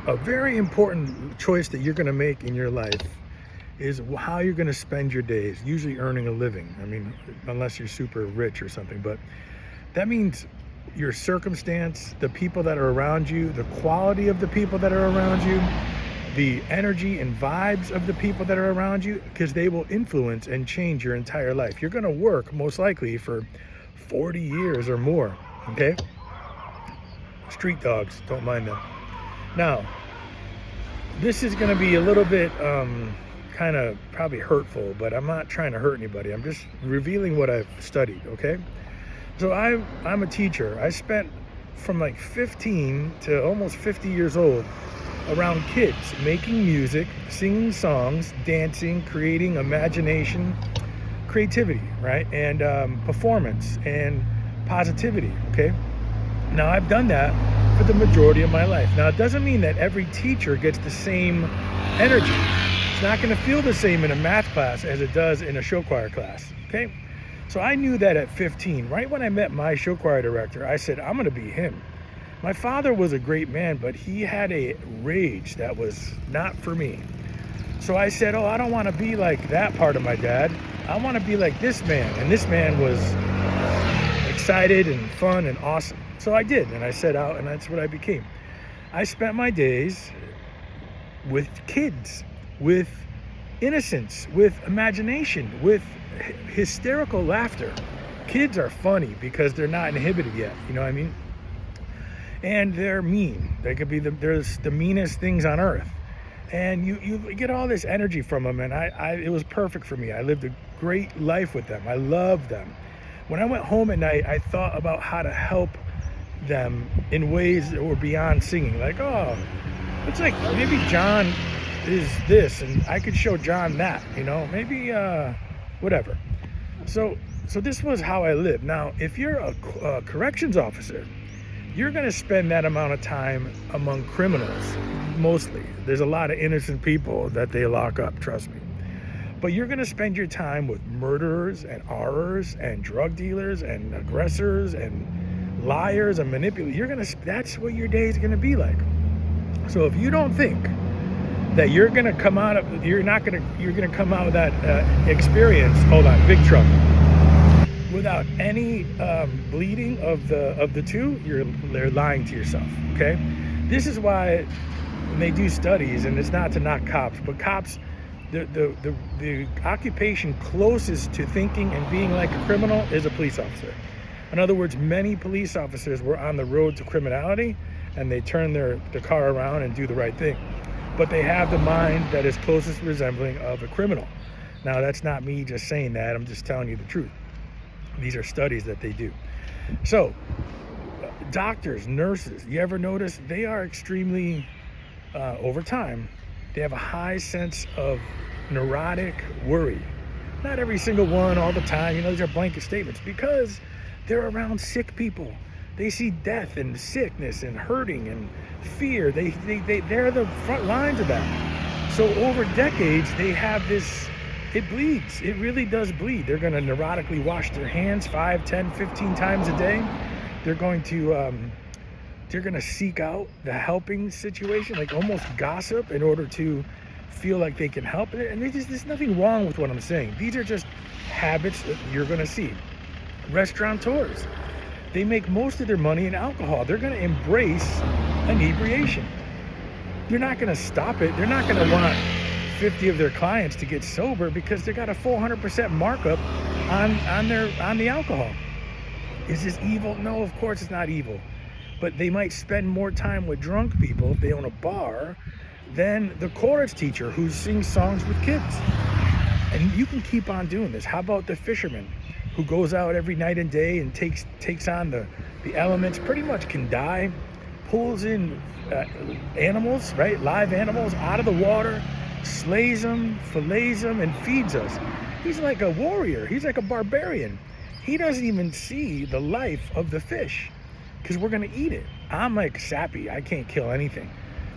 a very important choice that you're going to make in your life is how you're going to spend your days, usually earning a living. I mean, unless you're super rich or something, but that means your circumstance, the people that are around you, the quality of the people that are around you, the energy and vibes of the people that are around you, because they will influence and change your entire life. You're going to work most likely for 40 years or more, okay? Street dogs, don't mind them. Now, this is going to be a little bit kind of probably hurtful, but I'm not trying to hurt anybody. I'm just revealing what I've studied, okay? So I'm a teacher. I spent from like 15 to almost 50 years old around kids, making music, singing songs, dancing, creating imagination, creativity, right? And performance and positivity, okay? Now, I've done that for the majority of my life. Now, it doesn't mean that every teacher gets the same energy. It's not going to feel the same in a math class as it does in a show choir class, okay? So I knew that at 15, right when I met my show choir director, I said, I'm going to be him. My father was a great man, but he had a rage that was not for me. So I said, I don't want to be like that part of my dad. I want to be like this man. And this man was excited and fun and awesome. So I did, and I set out, and that's what I became. I spent my days with kids, with innocence, with imagination, with hysterical laughter. Kids are funny because they're not inhibited yet, you know what I mean? And they're mean. They could be they're the meanest things on earth. And you get all this energy from them, and it was perfect for me. I lived a great life with them. I loved them. When I went home at night, I thought about how to help them in ways that were beyond singing. Like, it's like maybe John is this, and I could show John that, you know, maybe whatever. So this was how I lived. Now, if you're a corrections officer, you're going to spend that amount of time among criminals, mostly. There's a lot of innocent people that they lock up, trust me. But you're going to spend your time with murderers and horrors and drug dealers and aggressors and liars and manipulators. That's what your day is going to be like. So if you don't think that you're going to come out of, you're going to come out of that experience, hold on, big trouble, without any bleeding of the two, they're lying to yourself, okay? This is why when they do studies, and it's not to knock cops, but cops, the occupation closest to thinking and being like a criminal is a police officer. In other words, many police officers were on the road to criminality, and they turn their car around and do the right thing. But they have the mind that is closest resembling of a criminal. Now, that's not me just saying that. I'm just telling you the truth. These are studies that they do. So, doctors, nurses, you ever notice they are extremely, over time, they have a high sense of neurotic worry. Not every single one all the time, you know, these are blanket statements, because they're around sick people. They see death and sickness and hurting and fear. They're the front lines of that. So over decades, they have this, it bleeds. It really does bleed. They're going to neurotically wash their hands 5, 10, 15 times a day. They're going to seek out the helping situation, like almost gossip in order to feel like they can help. And there's nothing wrong with what I'm saying. These are just habits that you're going to see. Restaurateurs, they make most of their money in alcohol. They're going to embrace inebriation. They're not going to stop it. They're not going to want 50 of their clients to get sober because they got a 400% markup on the alcohol. Is this evil? No, of course it's not evil. But they might spend more time with drunk people if they own a bar than the chorus teacher who sings songs with kids. And you can keep on doing this. How about the fisherman who goes out every night and day and takes on the elements, pretty much can die, pulls in animals, right, live animals out of the water, slays them, fillets them, and feeds us. He's like a warrior. He's like a barbarian. He doesn't even see the life of the fish because we're going to eat it. I'm like sappy. I can't kill anything.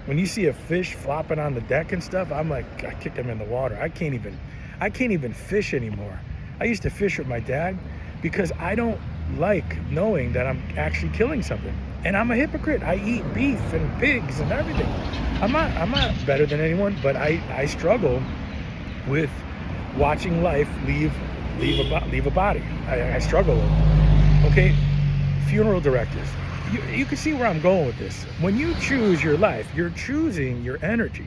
When you see a fish flopping on the deck and stuff, I'm like, I kick him in the water. I can't even fish anymore. I used to fish with my dad because I don't like knowing that I'm actually killing something. And I'm a hypocrite. I eat beef and pigs and everything. I'm not better than anyone, but I struggle with watching life leave a body. I struggle with it. Okay, funeral directors. You can see where I'm going with this. When you choose your life, you're choosing your energy.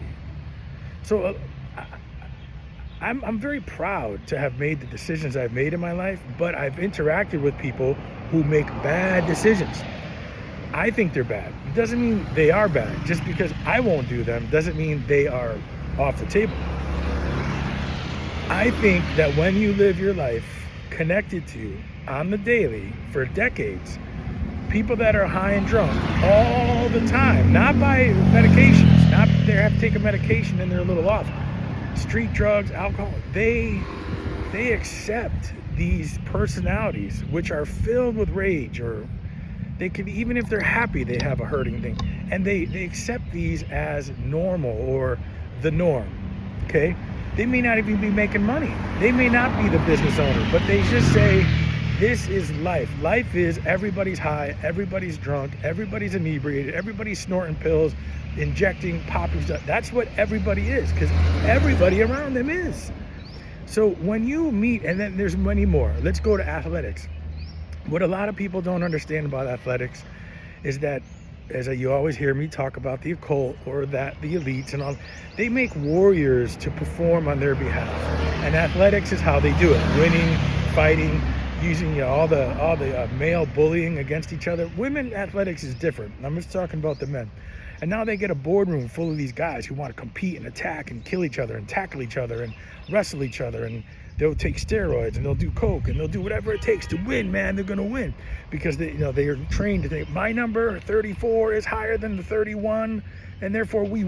So I'm very proud to have made the decisions I've made in my life, but I've interacted with people who make bad decisions. I think they're bad. It doesn't mean they are bad. Just because I won't do them doesn't mean they are off the table. I think that when you live your life connected to, on the daily, for decades, people that are high and drunk all the time, not by medications, not they have to take a medication and they're a little off, street drugs, alcohol, they accept these personalities which are filled with rage, or they could, even if they're happy, they have a hurting thing, and they accept these as normal or the norm. Okay, they may not even be making money, they may not be the business owner, but they just say, this is life. Life is everybody's high, everybody's drunk, everybody's inebriated, everybody's snorting pills, injecting, popping stuff. That's what everybody is, because everybody around them is. So when you meet, and then there's many more. Let's go to athletics. What a lot of people don't understand about athletics is that, as you always hear me talk about the occult or that the elites and all, they make warriors to perform on their behalf. And athletics is how they do it: winning, fighting, using all the male bullying against each other. Women athletics is different. I'm just talking about the men. And now they get a boardroom full of these guys who want to compete and attack and kill each other and tackle each other and wrestle each other, and they'll take steroids and they'll do coke and they'll do whatever it takes to win. Man, they're gonna win because they are trained to think my number 34 is higher than the 31, and therefore we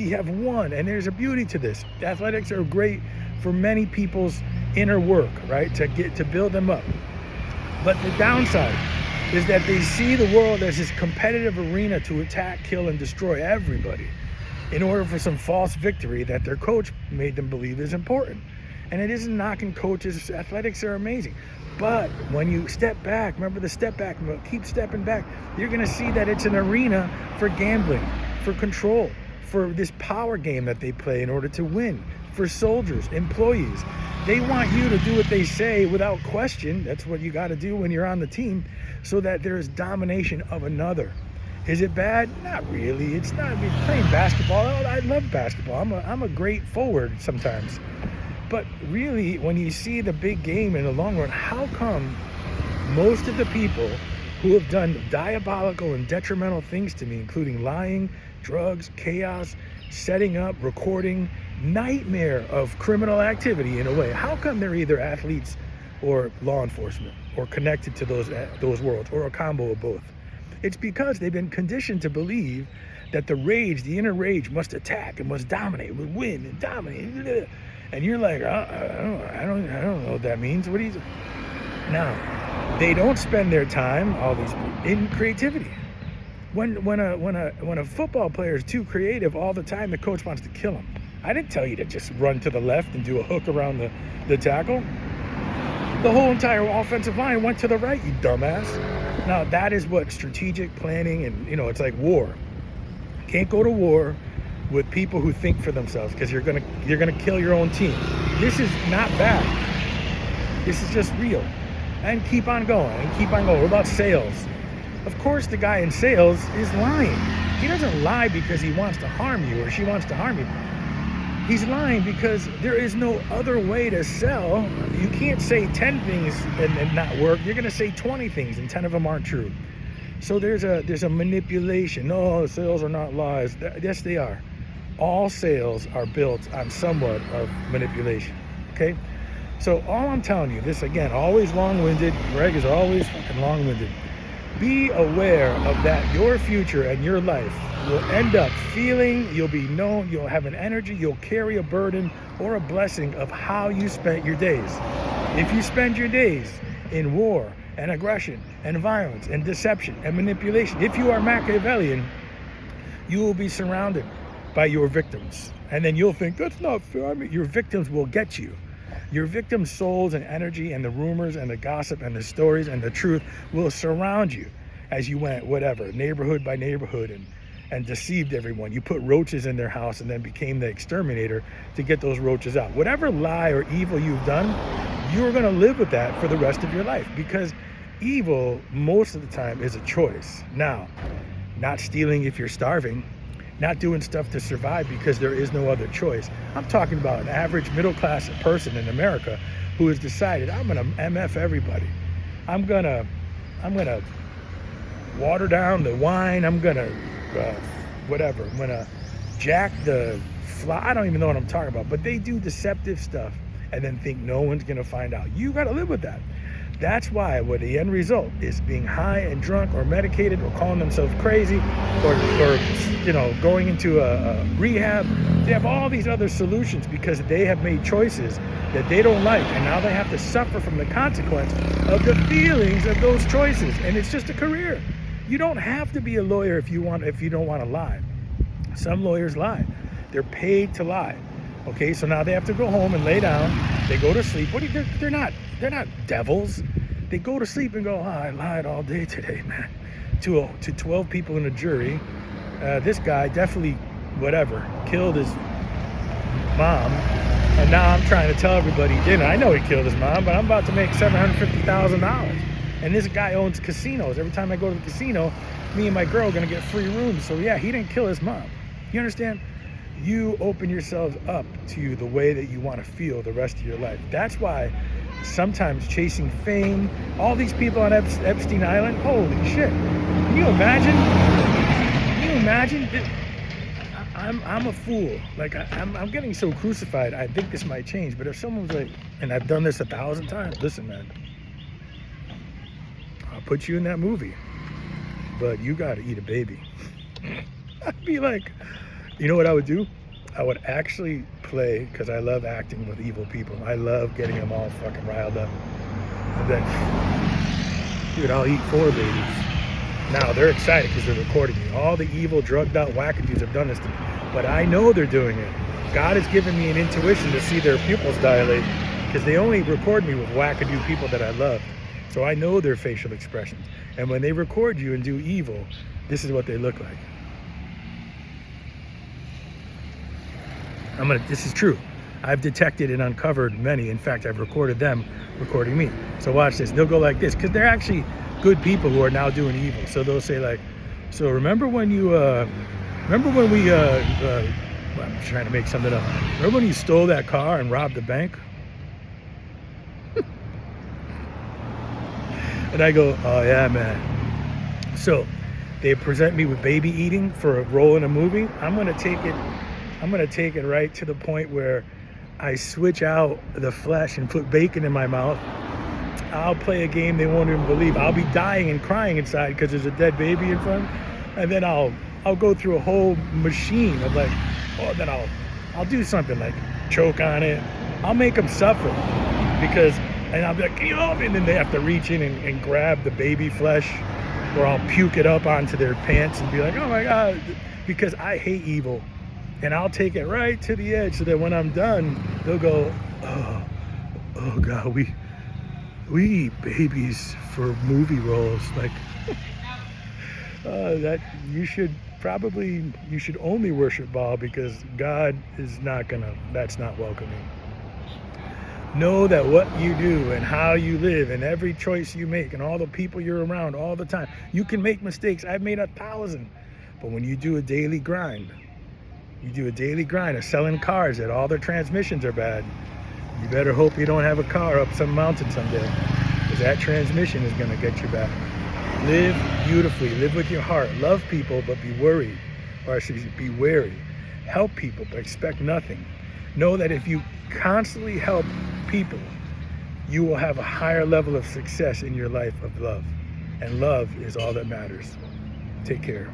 have won. And there's a beauty to this. Athletics are great for many people's inner work, right, to build them up. But the downside is that they see the world as this competitive arena to attack, kill, and destroy everybody in order for some false victory that their coach made them believe is important. And it isn't knocking coaches. Athletics are amazing. But when you step back, remember the step back, keep stepping back, you're going to see that it's an arena for gambling, for control, for this power game that they play in order to win, for soldiers, employees. They want you to do what they say without question. That's what you got to do when you're on the team, so that there's domination of another. Is it bad? Not really. It's not. I mean, playing basketball, I love basketball. I'm a great forward sometimes. But really, when you see the big game in the long run, how come most of the people who have done diabolical and detrimental things to me, including lying, drugs, chaos, setting up, recording, nightmare of criminal activity in a way, how come they're either athletes or law enforcement or connected to those worlds, or a combo of both? It's because they've been conditioned to believe that the inner rage must attack and must dominate, must win and dominate. And you're like, I don't know what that means. What do you? Now, they don't spend their time, all these, in creativity. When a football player is too creative all the time, the coach wants to kill him. I didn't tell you to just run to the left and do a hook around the tackle. The whole entire offensive line went to the right, you dumbass. Now, that is what strategic planning, and it's like war. Can't go to war with people who think for themselves, because you're gonna kill your own team. This is not bad. This is just real. And keep on going. What about sales? Of course, the guy in sales is lying. He doesn't lie because he wants to harm you or she wants to harm you. He's lying because there is no other way to sell. You can't say 10 things and not work. You're gonna say 20 things and 10 of them aren't true. So there's a manipulation. No, sales are not lies. Yes, they are. All sales are built on somewhat of manipulation, okay? So all I'm telling you, this again, always long-winded. Greg is always fucking long-winded. Be aware of that. Your future and your life will end up feeling, you'll be known, you'll have an energy, you'll carry a burden or a blessing of how you spent your days. If you spend your days in war and aggression and violence and deception and manipulation, if you are Machiavellian, you will be surrounded by your victims. And then you'll think, that's not fair. I mean, your victims will get you. Your victims' souls and energy and the rumors and the gossip and the stories and the truth will surround you. as you went, whatever, neighborhood by neighborhood, and deceived everyone. You put roaches in their house and then became the exterminator to get those roaches out. Whatever lie or evil you've done, you're going to live with that for the rest of your life, because evil most of the time is a choice. Now, not stealing if you're starving, not doing stuff to survive because there is no other choice. I'm talking about an average middle-class person in America who has decided, I'm gonna MF everybody. I'm gonna water down the wine. I'm gonna whatever. I'm gonna jack the fly. I don't even know what I'm talking about, but they do deceptive stuff and then think no one's gonna find out. You gotta live with that. That's why what the end result is being high and drunk or medicated or calling themselves crazy or going into a rehab. They have all these other solutions because they have made choices that they don't like, and now they have to suffer from the consequence of the feelings of those choices. And it's just a career. You don't have to be a lawyer if you don't want to lie. Some lawyers lie. They're paid to lie. Okay, so now they have to go home and lay down. They go to sleep. They're not devils. They go to sleep and go, oh, I lied all day today, man. To 12 people in a jury. This guy definitely, killed his mom. And now I'm trying to tell everybody he didn't. I know he killed his mom, but I'm about to make $750,000. And this guy owns casinos. Every time I go to the casino, me and my girl are going to get free rooms. So yeah, he didn't kill his mom. You understand? You open yourselves up to the way that you want to feel the rest of your life. That's why sometimes chasing fame, all these people on Epstein Island, holy shit. Can you imagine? I'm a fool. Like, I'm getting so crucified. I think this might change. But if someone's like, and I've done this 1,000 times, listen, man, I'll put you in that movie, but you got to eat a baby. I'd be like, you know what I would do? I would actually play, because I love acting with evil people. I love getting them all fucking riled up. And then, dude, I'll eat 4 babies. Now, they're excited because they're recording me. All the evil, drugged out wackadoos have done this to me. But I know they're doing it. God has given me an intuition to see their pupils dilate, because they only record me with wackadoo people that I love. So I know their facial expressions. And when they record you and do evil, this is what they look like. This is true. I've detected and uncovered many. In fact, I've recorded them recording me. So watch this. They'll go like this, because they're actually good people who are now doing evil. So they'll say like, so remember when we, I'm trying to make something up. Remember when you stole that car and robbed the bank? And I go, oh yeah, man. So they present me with baby eating for a role in a movie. I'm gonna take it right to the point where I switch out the flesh and put bacon in my mouth. I'll play a game they won't even believe. I'll be dying and crying inside because there's a dead baby in front. And then I'll go through a whole machine of like, then I'll do something like choke on it. I'll make them suffer and I'll be like, can you help me? And then they have to reach in and grab the baby flesh, or I'll puke it up onto their pants and be like, oh my God, because I hate evil. And I'll take it right to the edge so that when I'm done, they'll go, oh God, we eat babies for movie roles. Like, that you should only worship Baal, because God is that's not welcoming. Know that what you do and how you live and every choice you make and all the people you're around all the time, you can make mistakes. I've made 1,000. But when you do a daily grind of selling cars that all their transmissions are bad, you better hope you don't have a car up some mountain someday, because that transmission is going to get you back. Live beautifully. Live with your heart. Love people, but be worried. Or I should be wary. Help people, but expect nothing. Know that if you constantly help people, you will have a higher level of success in your life of love. And love is all that matters. Take care.